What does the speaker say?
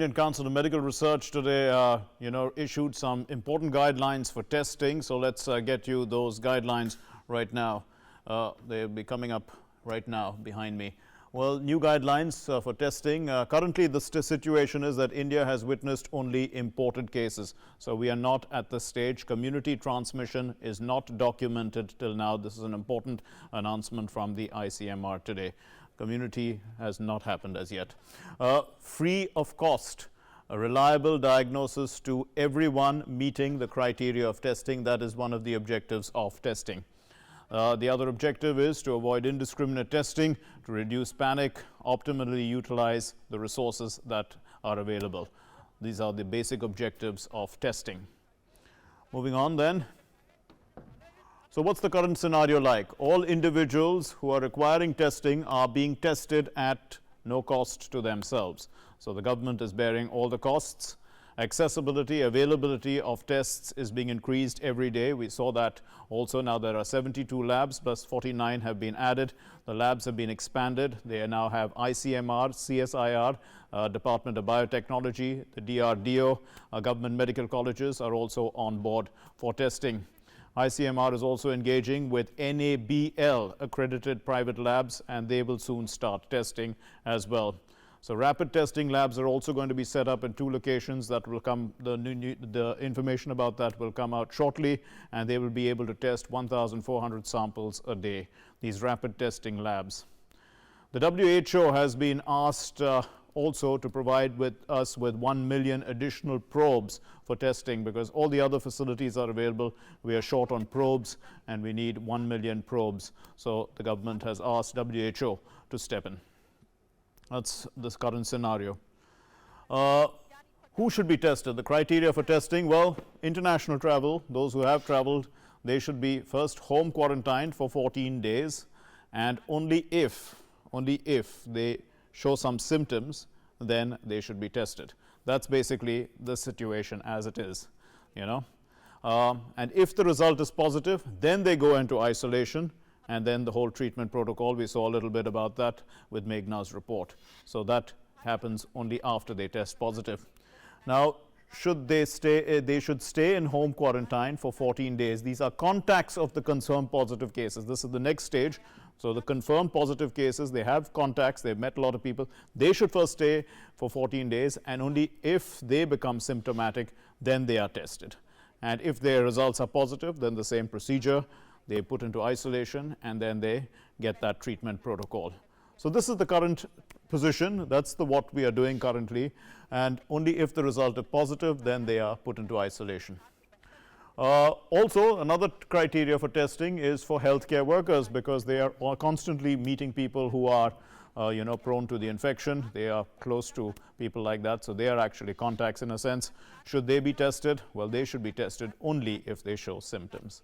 Indian Council of Medical Research today, issued some important guidelines for testing. So let's get you those guidelines right now. They'll be coming up right now behind me. Well, new guidelines for testing. Currently, the situation is that India has witnessed only imported cases. So we are not at the stage. Community transmission is not documented till now. This is an important announcement from the ICMR today. Community has not happened as yet. Free of cost, a reliable diagnosis to everyone meeting the criteria of testing. That is one of the objectives of testing. The other objective is to avoid indiscriminate testing, to reduce panic, optimally utilize the resources that are available. These are the basic objectives of testing. Moving on then. So what's the current scenario like? All individuals who are requiring testing are being tested at no cost to themselves. So the government is bearing all the costs. Accessibility, availability of tests is being increased every day. We saw that also. Now there are 72 labs plus 49 have been added. The labs have been expanded. They now have ICMR, CSIR, Department of Biotechnology, the DRDO, government medical colleges are also on board for testing. ICMR is also engaging with NABL accredited private labs, and they will soon start testing as well. So rapid testing labs are also going to be set up in 2 locations. That will come, the information about that will come out shortly, and they will be able to test 1,400 samples a day, these rapid testing labs. The WHO has been asked also to provide us with 1 million additional probes for testing, because all the other facilities are available. We are short on probes and we need 1 million probes. So the government has asked WHO to step in. That's this current scenario. Who should be tested? The criteria for testing, well, international travel, those who have traveled, they should be first home quarantined for 14 days, and only if they show some symptoms, then they should be tested. That's basically the situation as it is, and if the result is positive, then they go into isolation, and then the whole treatment protocol. We saw a little bit about that with Meghna's report. So that happens only after they test positive. Now, should they should stay in home quarantine for 14 days. These are contacts of the confirmed positive cases. This is the next stage. So the confirmed positive cases, they have contacts, they've met a lot of people. They should first stay for 14 days, and only if they become symptomatic, then they are tested. And if their results are positive, then the same procedure. They put into isolation, and then they get that treatment protocol. So this is the current position. That's what we are doing currently. And only if the result is positive, then they are put into isolation. Also, another criteria for testing is for healthcare workers, because they are constantly meeting people who are prone to the infection. They are close to people like that, so they are actually contacts in a sense. Should they be tested? Well, they should be tested only if they show symptoms.